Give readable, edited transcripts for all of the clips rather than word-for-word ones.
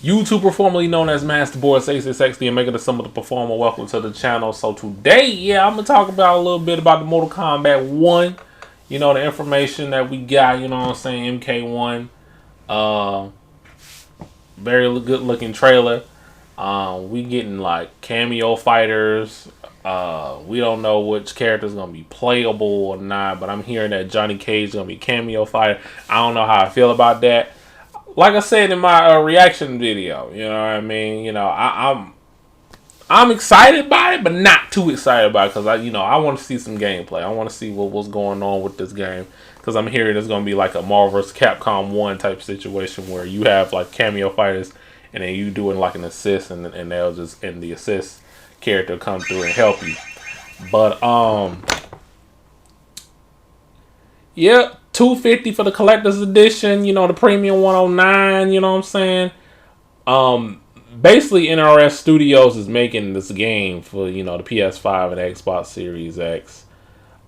YouTuber formerly known as MasterBoris 8660 and making the Some of the Performer. Welcome to the channel. So today, I'm gonna talk about a little bit about the Mortal Kombat 1. You know, the information that we got, you know what I'm saying, MK1. Very good looking trailer. We getting like cameo fighters. We don't know which character's gonna be playable or not, but I'm hearing that Johnny Cage is gonna be a cameo fighter. I don't know how I feel about that. Like I said in my reaction video, you know what I mean. You know, I'm excited by it, but not too excited about it because I want to see some gameplay. I want to see what's going on with this game because I'm hearing it's gonna be like a Marvel vs. Capcom 1 type situation where you have like cameo fighters and then you doing like an assist and they'll just the assist character come through and help you. But yeah, $250 for the collector's edition, you know, the premium 109, you know what I'm saying? Basically NRS Studios is making this game for, you know, the PS5 and Xbox Series X.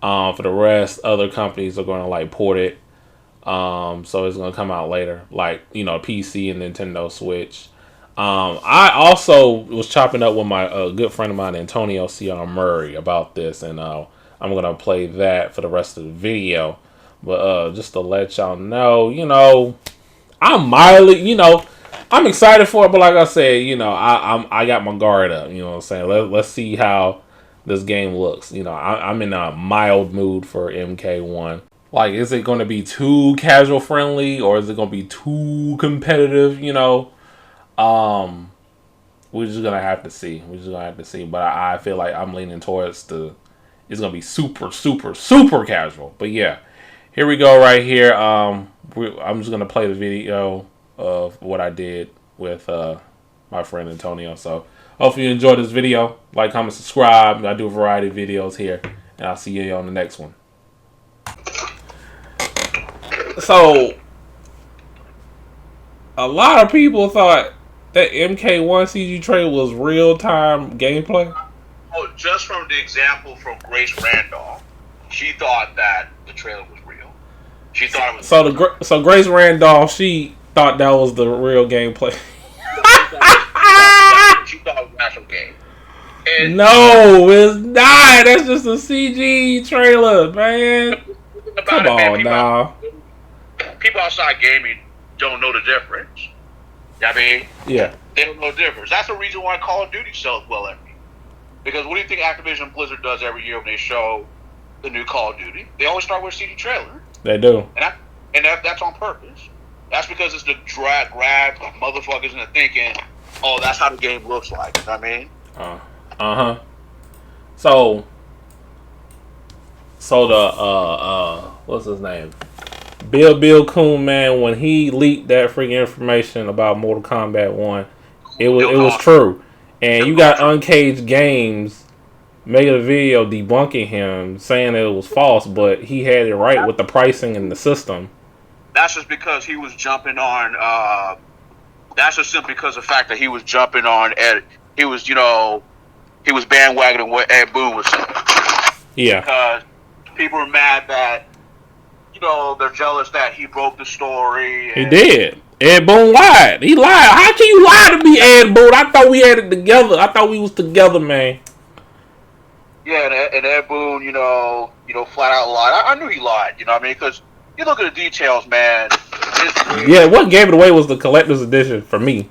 For the rest, other companies are going to like port it. So it's going to come out later, like, you know, PC and Nintendo Switch. I also was chopping up with my good friend of mine, Antonio C.R.Murray, about this, and I'm going to play that for the rest of the video. But just to let y'all know, you know, I'm excited for it, but like I said, you know, I got my guard up, you know what I'm saying? Let's see how this game looks. You know, I'm in a mild mood for MK1. Like, is it going to be too casual friendly or is it going to be too competitive, you know? We're just gonna have to see. But I feel like I'm leaning towards it's gonna be super, super, super casual. But yeah, here we go right here. I'm just gonna play the video of what I did with my friend Antonio. So hopefully you enjoyed this video. Like, comment, subscribe. I do a variety of videos here, and I'll see you on the next one. So a lot of people thought that MK1 CG trailer was real-time gameplay. Oh, just from the example from Grace Randolph, she thought that the trailer was real. She thought it was so Grace Randolph, she thought that was the real gameplay. She thought it was an actual game. And no, it's not. That's just a CG trailer, man. Come on, now. People outside gaming don't know the difference. I mean, yeah, they don't know the difference. That's the reason why Call of Duty sells well every year. Because what do you think Activision Blizzard does every year when they show the new Call of Duty? They always start with a CD trailer. They do. And that's on purpose. That's because it's the grab motherfuckers into thinking, oh, that's how the game looks like. You know what I mean? So the what's his name? Bill Coon, man, when he leaked that freaking information about Mortal Kombat 1, it was true. And you got Uncaged Games making a video debunking him, saying that it was false, but he had it right with the pricing and the system. That's just because he was jumping on, that's just simply because of the fact that he was jumping on Ed. He was bandwagoning what Ed Boon was saying. Yeah. Because people were mad that, you know, they're jealous that he broke the story. He did. Ed Boon lied. He lied. How can you lie to me, Ed Boon? I thought we had it together. I thought we was together, man. Yeah, and Ed Boon, you know, flat out lied. I knew he lied. You know what I mean? Because you look at the details, man. Yeah, what gave it away was the collector's edition for me.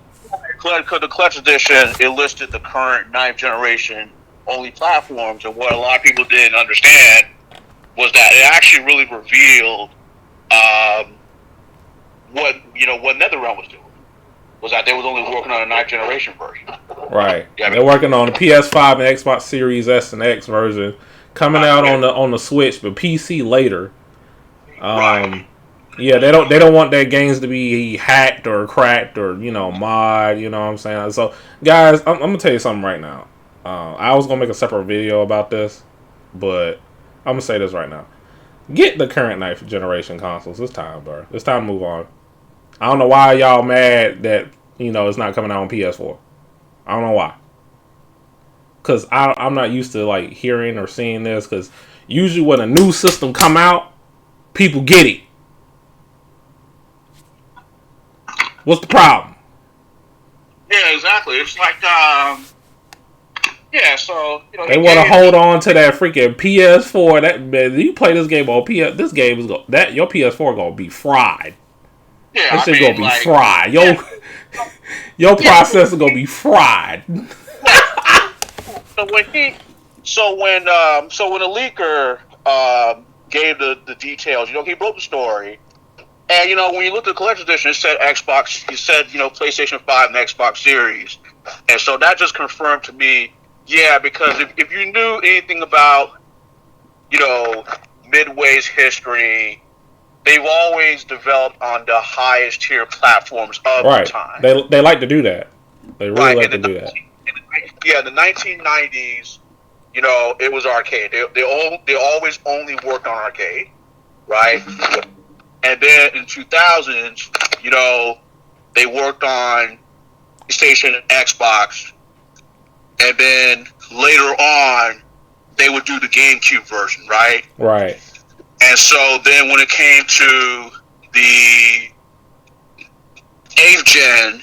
Because the collector's edition, it listed the current 9th generation only platforms, and what a lot of people didn't understand was that it actually really revealed what NetherRealm was doing. Was that they was only working on a 9th generation version. Right. Yeah, they're working on the PS5 and Xbox Series S and X version, coming out on the Switch, but PC later. Right. Yeah, they don't want their games to be hacked or cracked or, you know, mod. You know what I'm saying? So, guys, I'm gonna tell you something right now. I was gonna make a separate video about this, but I'm gonna say this right now. Get the current 9th generation consoles. It's time, bro. It's time to move on. I don't know why y'all mad that, you know, it's not coming out on PS4. I don't know why. Because I'm not used to, like, hearing or seeing this. Because usually when a new system come out, people get it. What's the problem? Yeah, exactly. It's like, yeah. So They want to hold on to that freaking PS4. That man, you play this game on PS. This game is that your PS4 gonna be fried. yeah. That I shit gonna mean, be like, fried. yeah, Your yeah. processor gonna be fried. Right. So when the leaker gave the details, he broke the story. And when you look at the collector's edition, it said Xbox. It said PlayStation 5 and Xbox Series, and so that just confirmed to me, yeah, because if you knew anything about Midway's history, they've always developed on the highest tier platforms of the Right. time. They like to do that. They really Right like to do that. In the 1990s, it was arcade. They always only worked on arcade, right? And then in 2000s, they worked on PlayStation and Xbox, and then later on, they would do the GameCube version, right? Right. And so then when it came to the 8th gen,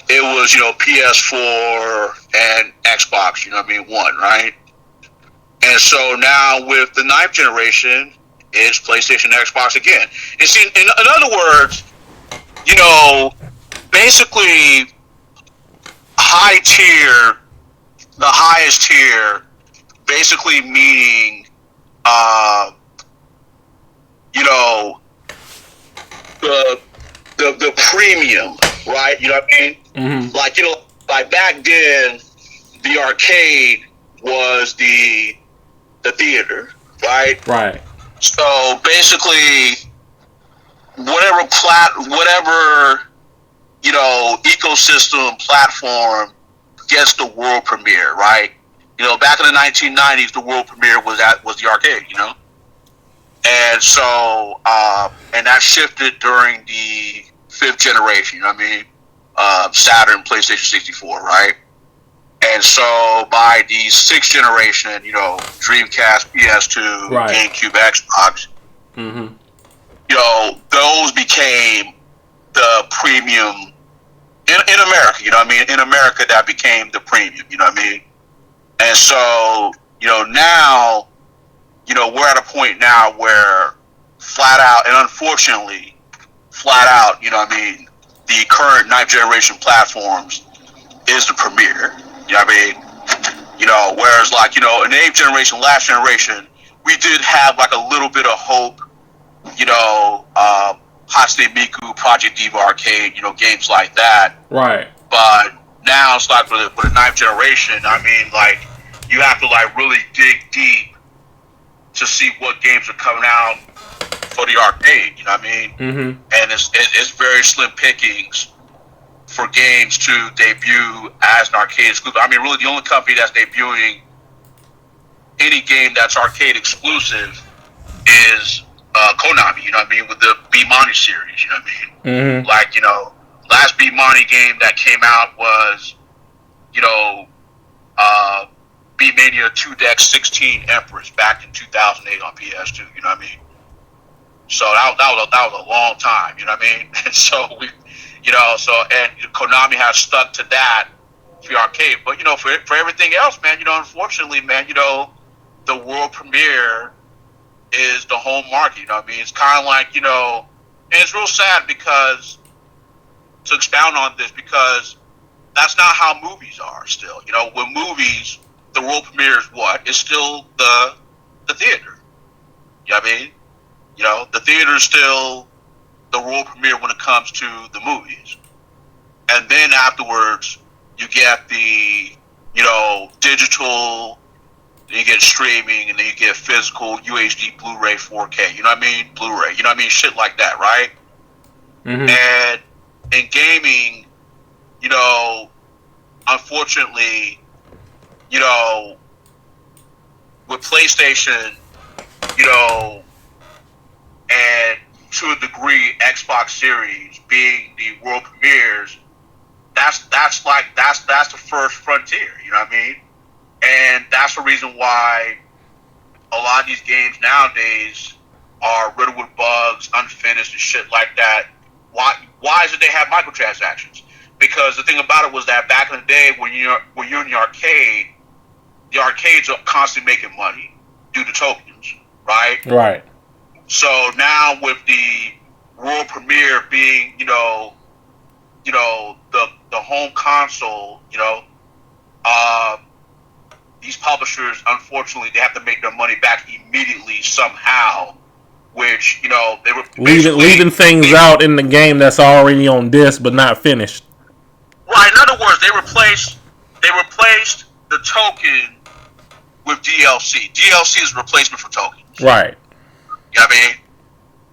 it was, PS4 and Xbox, one, right? And so now with the 9th generation, it's PlayStation and Xbox again. And see, in other words, basically high tier, the highest tier, basically meaning, you know, the premium, right? You know what I mean? Mm-hmm. Like back then, the arcade was the theater, right? Right. So basically, whatever ecosystem platform gets the world premiere, right? Back in the 1990s, the world premiere was the arcade, and so and that shifted during the 5th generation. Saturn, PlayStation 64, right? And so by the 6th generation, Dreamcast, PS2, Right. GameCube, Xbox, Mm-hmm. those became the premium in America. In America, that became the premium. And so now we're at a point now where flat out, and unfortunately, flat out, the current 9th generation platforms is the premiere. Whereas like, in the 8th generation, last generation, we did have like a little bit of hope, Hatsune Miku, Project Diva Arcade, games like that. Right. But now it's like with the 9th generation, like, you have to like really dig deep to see what games are coming out for the arcade, Mm-hmm. And it's very slim pickings for games to debut as an arcade exclusive. Really the only company that's debuting any game that's arcade exclusive is Konami, with the B-Money series, Mm-hmm. Like, last B-Money game that came out was, B-Mania 2-Deck 16 Empress back in 2008 on PS2, So that was a long time, And so and Konami has stuck to that for the arcade. But, for everything else, man, unfortunately, man, the world premiere is the home market, It's kind of like, and it's real sad because, to expound on this, because that's not how movies are still. With movies, the world premiere is what? It's still the theater. The theater is still the world premiere when it comes to the movies. And then afterwards, you get the, digital, then you get streaming, and then you get physical UHD, Blu-ray, 4K, Blu-ray, shit like that, right? Mm-hmm. And in gaming, unfortunately, with PlayStation, and to a degree, Xbox Series being the world premieres, that's the first frontier, And that's the reason why a lot of these games nowadays are riddled with bugs, unfinished, and shit like that. Why is it they have microtransactions? because the thing about it was that back in the day when you're in the arcades are constantly making money due to tokens, right? Right. So now with the world premiere being, the home console, these publishers, unfortunately, they have to make their money back immediately somehow, which, they were leaving things out in the game that's already on disc but not finished. Right. In other words, they replaced the token with DLC. DLC is a replacement for tokens. Right. You know what I mean?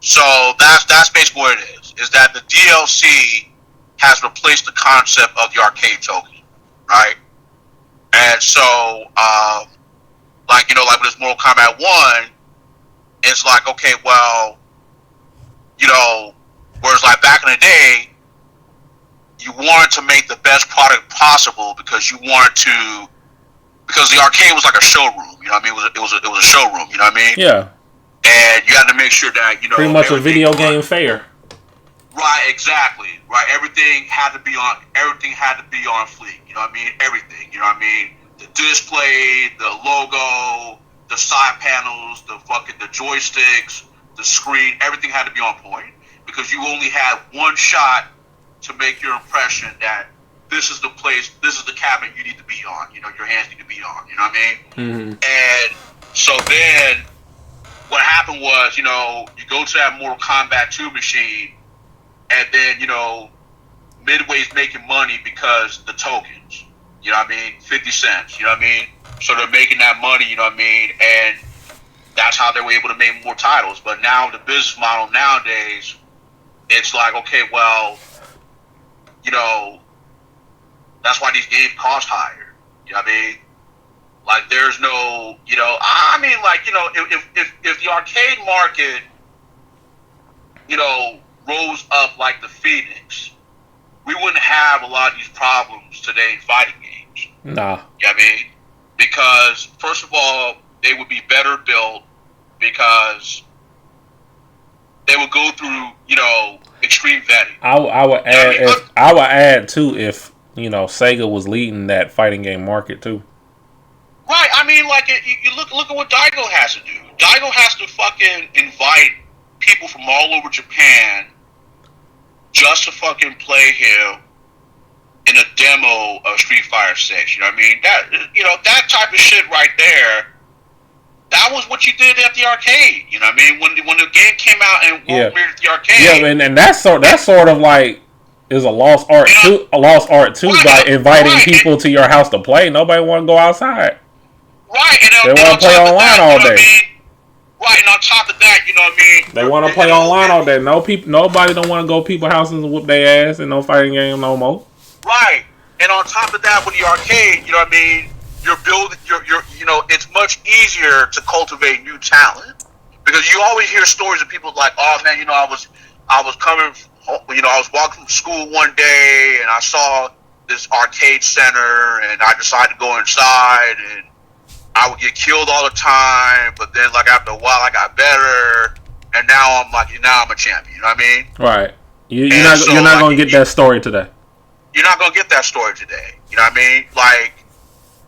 So that's basically what it is. Is that the DLC has replaced the concept of the arcade token, right? And so, like with this Mortal Kombat 1, it's like, okay, well, whereas like back in the day, you wanted to make the best product possible because the arcade was like a showroom, you know what I mean? It was a showroom, you know what I mean? Yeah. And you had to make sure that, pretty much a video game fair. Right, exactly. Right, everything had to be on fleek, you know what I mean? Everything, you know what I mean? The display, the logo, the side panels, the joysticks, the screen, everything had to be on point because you only had one shot to make your impression that this is the place, this is the cabinet you need to be on, your hands need to be on, you know what I mean? Mm-hmm. And so then what happened was, you go to that Mortal Kombat 2 machine, and then, Midway's making money because the tokens, you know what I mean? 50 cents, you know what I mean? So they're making that money, you know what I mean? And that's how they were able to make more titles. But now the business model nowadays, it's like, okay, well, that's why these games cost higher. You know what I mean? Like, there's no, if the arcade market, rose up like the Phoenix, we wouldn't have a lot of these problems today in fighting games. Nah. You know what I mean? Because, first of all, they would be better built because they would go through, extreme vetting. I would add too if Sega was leading that fighting game market too. Right. I mean, like you look at what Daigo has to do. Daigo has to fucking invite people from all over Japan just to fucking play him in a demo of Street Fighter 6. You know what I mean? That type of shit right there. That was what you did at the arcade. You know what I mean? When the game came out and premiered at the arcade. Yeah, and that's sort of like is a lost art too. A lost art too by inviting people to your house to play. Nobody want to go outside. Right, they want to play online all day. Right, and on top of that, you know what I mean? They want to play online all day. Nobody don't want to go to people's houses and whoop their ass in no fighting game no more. Right, and on top of that, with the arcade, you know what I mean? You're building, it's much easier to cultivate new talent because you always hear stories of people like, oh man, I was coming, I was walking from school one day and I saw this arcade center and I decided to go inside and I would get killed all the time, but then like after a while I got better, and now I'm a champion. You know what I mean? Right. You're not gonna get that story today. You're not gonna get that story today. You know what I mean? Like,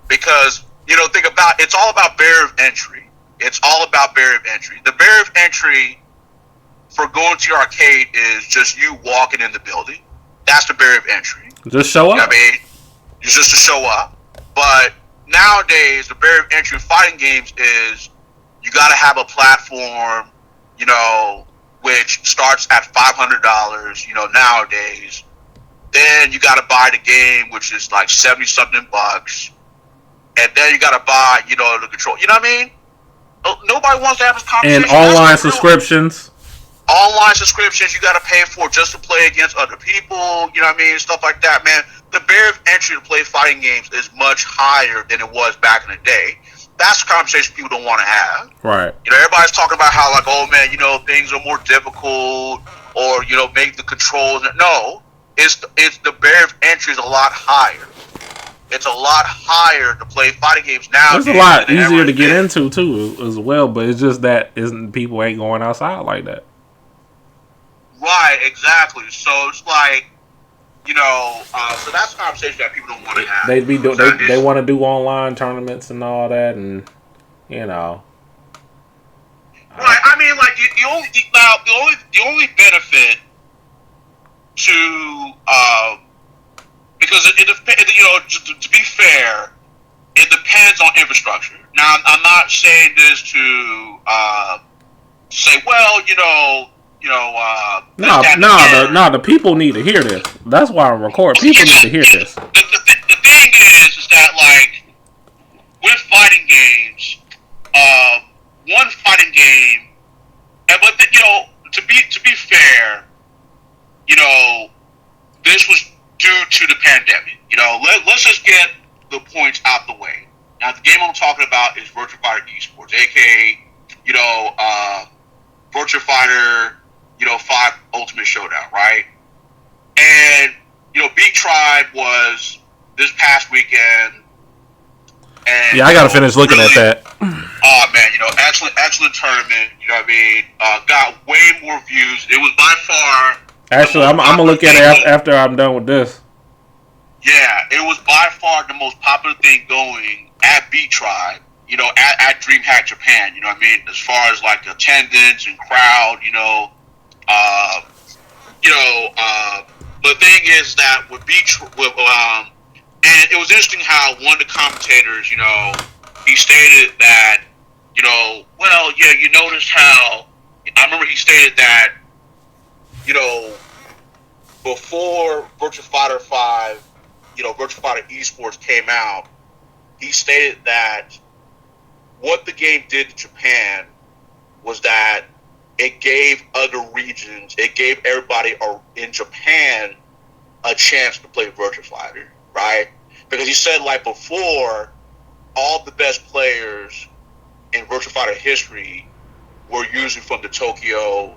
because think about it's all about barrier of entry. It's all about barrier of entry. The barrier of entry for going to your arcade is just you walking in the building. That's the barrier of entry. Just show up. You know what I mean? It's just to show up, but nowadays, the barrier of entry in fighting games is you got to have a platform, which starts at $500, nowadays. Then you got to buy the game, which is like 70-something bucks. And then you got to buy, the control. You know what I mean? Nobody wants to have this conversation. And online subscriptions. Online subscriptions you got to pay for just to play against other people. You know what I mean? Stuff like that, man. The barrier of entry to play fighting games is much higher than it was back in the day. That's a conversation people don't want to have. Right. Everybody's talking about how, like, oh, man, things are more difficult or, make the controls. No, it's the barrier of entry is a lot higher. It's a lot higher to play fighting games now. It's a lot easier to get into, too, as well, but it's just that people ain't going outside like that. Right, exactly. So it's like, So that's a conversation that people don't want to have. They want to do online tournaments and all that, and you know. Right. I mean, like the only benefit to because to be fair, it depends on infrastructure. Now, I'm not saying this to say, well, the people need to hear this. That's why I'm recording. People need to hear this. The thing is that like with fighting games, one fighting game, but to be fair, this was due to the pandemic. Let's just get the points out the way. Now, the game I'm talking about is Virtua Fighter Esports, aka Virtua Fighter 5 Ultimate Showdown, right? And Beat Tribe was this past weekend. And, I gotta finish looking at that. Oh man, excellent tournament. You know what I mean? Got way more views. It was by far. Actually, I'm gonna look at it after I'm done with this. Yeah, it was by far the most popular thing going at Beat Tribe. At DreamHack Japan. You know what I mean? As far as like attendance and crowd. But the thing is that with and it was interesting how one of the commentators, he stated that, you noticed how, I remember he stated that, before Virtua Fighter 5, Virtua Fighter Esports came out, he stated that what the game did to Japan was that it gave other regions, it gave everybody in Japan a chance to play Virtua Fighter, right? Because he said, like, before, all the best players in Virtua Fighter history were usually from the Tokyo,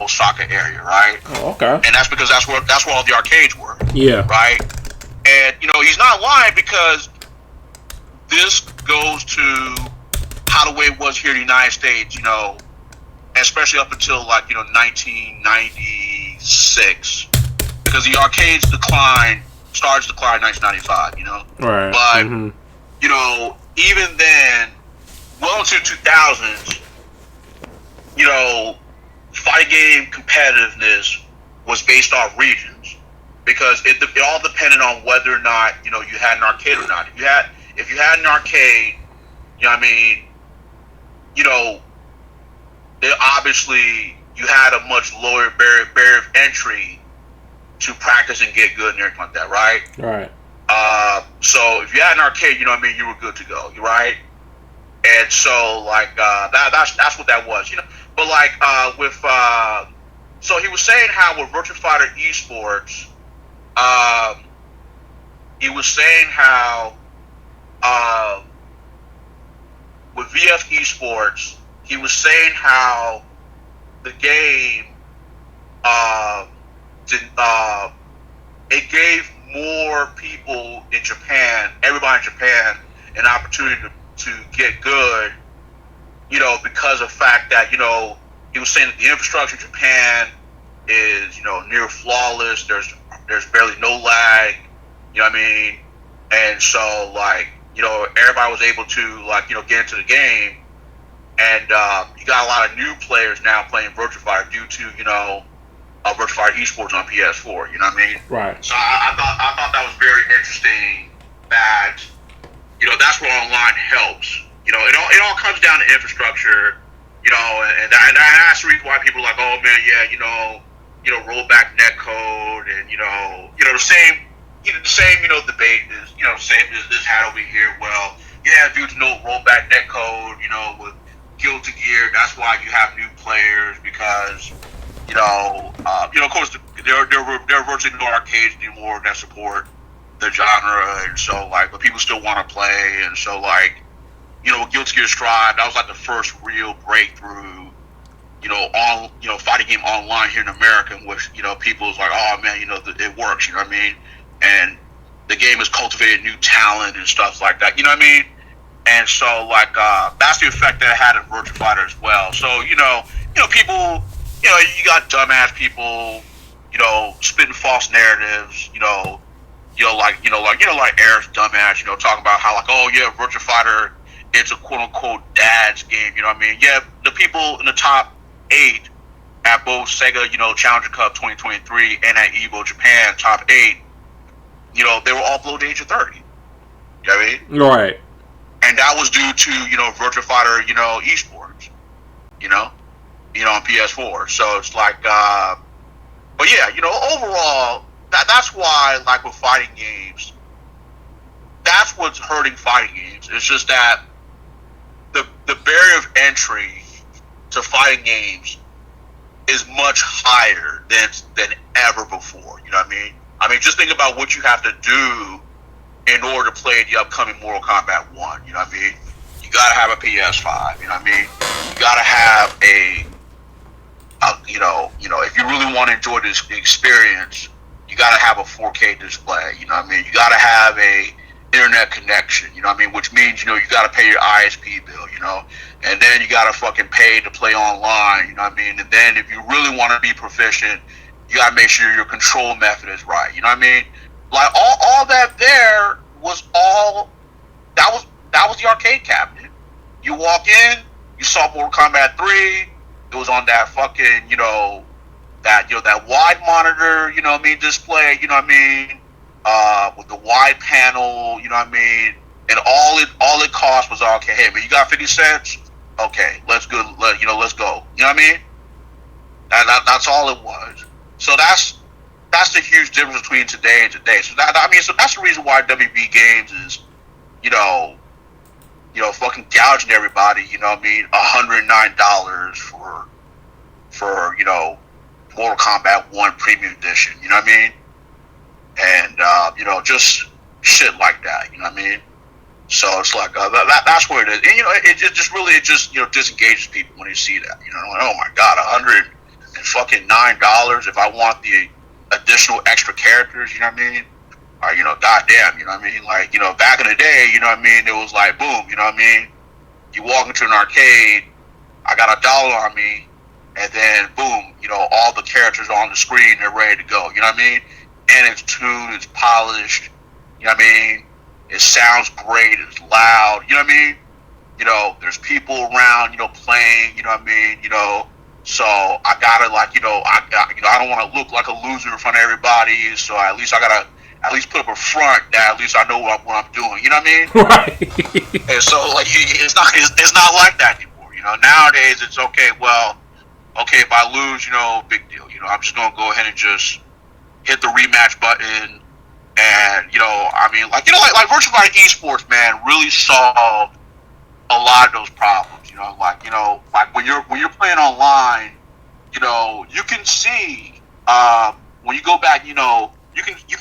Osaka area, right? Oh, okay. And that's because that's where all the arcades were. Yeah. Right? And, he's not lying, because this goes to how the way it was here in the United States, especially up until, like, 1996. Because the arcades started to decline in 1995, Right. But, even then, well into 2000s, fighting game competitiveness was based off regions. Because it all depended on whether or not, you had an arcade or not. If you had an arcade, obviously you had a much lower barrier of entry to practice and get good and everything like that, right? Right. So if you had an arcade, you were good to go, right? And so like that's what that was, But like so he was saying how with Virtua Fighter Esports, he was saying how with VF Esports, he was saying how the game it gave more people in Japan, everybody in Japan, an opportunity to get good, because of the fact that, he was saying that the infrastructure in Japan is, near flawless. There's barely no lag, and so like, everybody was able to like, get into the game, and you got a lot of new players now playing Virtua Fighter due to, Virtua Fighter Esports on PS4, Right. So I thought that was very interesting that, that's where online helps. It all comes down to infrastructure, and that's the reason why people are like, oh man, yeah, rollback netcode, and the same debate is, same as this had over here. Well, yeah, due to no rollback netcode, with Guilty Gear, that's why you have new players, because of course there are virtually no arcades anymore that support the genre, and so like, but people still want to play, and so like, with Guilty Gear Strive, that was like the first real breakthrough, fighting game online here in America, in which people was like, oh man, it works, and the game has cultivated new talent and stuff like that, and so like that's the effect that it had in Virtua Fighter as well. So people, you got dumbass people, spitting false narratives, like Eric's dumbass, talking about how like, oh yeah, Virtua Fighter, it's a quote unquote dad's game, you know what I mean? Yeah, the people in the top 8 at both Sega, Challenger Cup 2023 and at Evo Japan top 8, they were all below the age of 30. You know what I mean? Right. And that was due to, Virtua Fighter, esports, on PS4. So it's like, but yeah, overall, that's why, like with fighting games, that's what's hurting fighting games. It's just that the barrier of entry to fighting games is much higher than ever before. You know what I mean? I mean, just think about what you have to do in order to play the upcoming Mortal Kombat 1. You know what I mean? You gotta have a PS5. You know what I mean? You gotta have if you really want to enjoy this experience, you gotta have a 4K display. You know what I mean? You gotta have a internet connection. You know what I mean? Which means you gotta pay your ISP bill. And then you gotta fucking pay to play online. You know what I mean? And then if you really want to be proficient, you gotta make sure your control method is right. You know what I mean? Like all that there was all that was the arcade cabinet. You walk in, you saw Mortal Kombat 3. It was on that fucking that wide monitor. You know what I mean? Display. You know what I mean? With the wide panel. You know what I mean? And all it cost was okay. Hey man, you got 50 cents? Okay, let's go. Let's go. You know what I mean? That's all it was. So that's the huge difference between today and today. So that's the reason why WB Games is, fucking gouging everybody. You know what I mean? $109 for Mortal Kombat 1 Premium Edition. You know what I mean? And just shit like that. You know what I mean? So it's like that's what it is. And it just disengages people when you see that. Like, oh my god, $109 if I want the additional extra characters, you know what I mean? Or, goddamn, you know what I mean? Like, back in the day, you know what I mean? It was like, boom, you know what I mean? You walk into an arcade, I got $1 on me, and then, boom, all the characters are on the screen, they're ready to go, you know what I mean? And it's tuned, it's polished, you know what I mean? It sounds great, it's loud, you know what I mean? There's people around, playing, you know what I mean? So I gotta I don't want to look like a loser in front of everybody. So at least I gotta put up a front that at least I know what I'm doing. You know what I mean? Right. And so like it's not like that anymore. Nowadays it's okay. Well, okay, if I lose, big deal. I'm just gonna go ahead and just hit the rematch button. And like Virtua Fighter esports, man, really solved a lot of those problems. Like when you're playing online, you can see when you go back, you can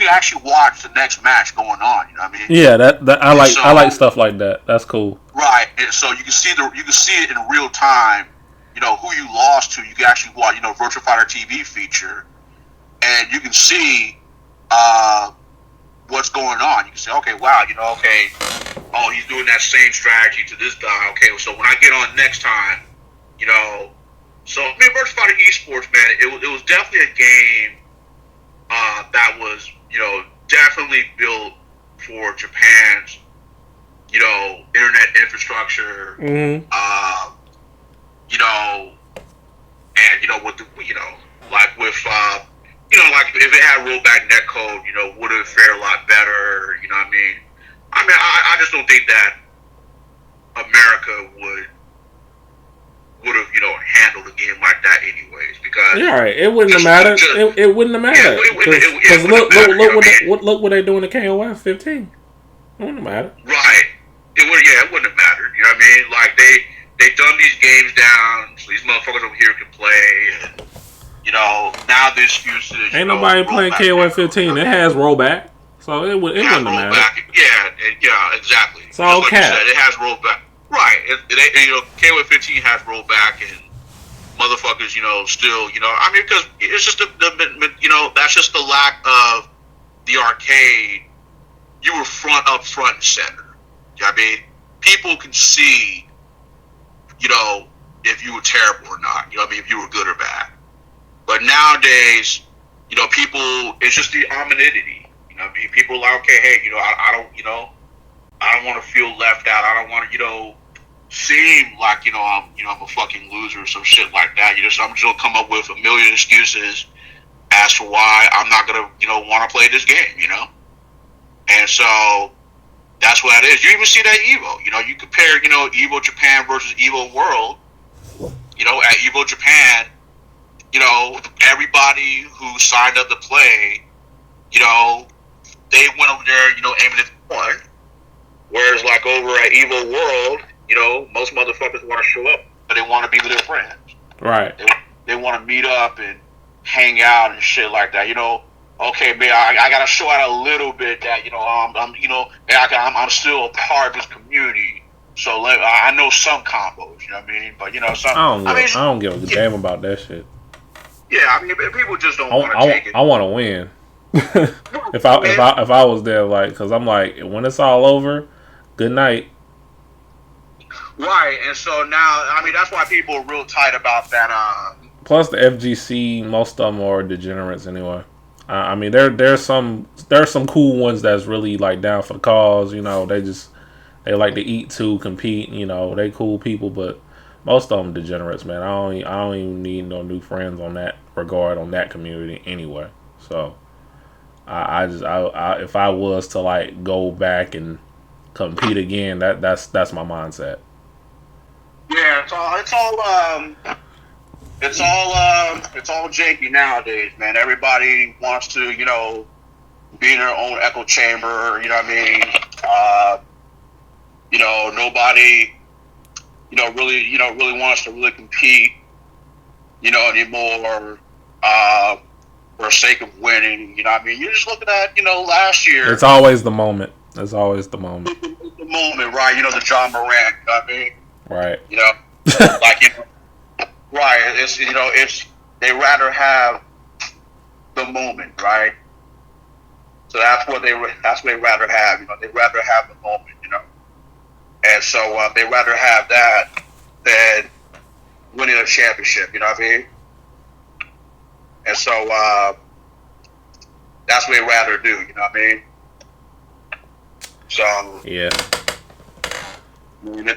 actually watch the next match going on. You know what I mean? Yeah, that I like stuff like that. That's cool. Right. And so you can see it in real time. Who you lost to. You can actually watch Virtua Fighter TV feature, and you can see what's going on. You can say, okay, wow, okay, oh, he's doing that same strategy to this guy. Okay, so when I get on next time, so I mean, Virtua Fighter esports, man, it was definitely a game that was, definitely built for Japan's, internet infrastructure, Mm-hmm. And with the, like with like if it had rollback netcode, would have fared a lot better. You know what I mean? I just don't think that America would have handled a game like that anyways. Because yeah, right. It wouldn't have mattered. It wouldn't have mattered. Because look what they doing to KOF 15. It wouldn't have mattered. Right. It wouldn't have mattered. You know what I mean? Like they dumb these games down so these motherfuckers over here can play. And now the excuse is ain't nobody playing KOF 15. It has rollback, so it wouldn't have mattered. Yeah, exactly. It's all like cat. you said, it has rollback. Right. KOF 15 has rollback, and motherfuckers, still, because it's just that's just the lack of the arcade. You were up front and center. You know what I mean? People can see, if you were terrible or not. You know what I mean? If you were good or bad. But nowadays, people, it's just the anonymity. I mean, people are like, okay, hey, I don't want to feel left out. I don't want to, seem like, I'm a fucking loser or some shit like that. So I'm just gonna come up with a million excuses as to why I'm not gonna, want to play this game, And so that's what it is. You even see that Evo. You compare, Evo Japan versus Evo World. At Evo Japan, everybody who signed up to play, they went over there, aiming at the one. Whereas, like, over at Evo World, most motherfuckers want to show up, but they want to be with their friends. Right. They want to meet up and hang out and shit like that. Okay, man, I gotta show out a little bit that I'm still a part of this community. So I know some combos, you know what I mean? But some. I don't give a damn about that shit. Yeah, I mean, people just don't want to take it. I want to win. if I was there, like, because I'm like, when it's all over, good night. Right, and so now, I mean, that's why people are real tight about that. Plus, the FGC, most of them are degenerates anyway. I mean, there's some cool ones that's really like down for the cause. They like to eat to compete. They cool people, but most of them degenerates, man. I don't even need no new friends on that regard on that community anyway. So, I if I was to like go back and compete again, that's my mindset. Yeah, it's all janky nowadays, man. Everybody wants to, be in their own echo chamber. You know what I mean? Nobody, really wants to really compete, anymore. For the sake of winning, you know what I mean? You're just looking at, last year. It's always the moment. It's always the moment. The moment, right? The John Morant, you know what I mean? Right. Like, right. It's they rather have the moment, right? So that's what they rather have. They rather have the moment, And so they rather have that than winning a championship. You know what I mean? And so that's what they rather do. You know what I mean? So yeah. I mean,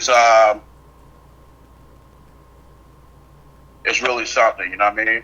it's really something. You know what I mean?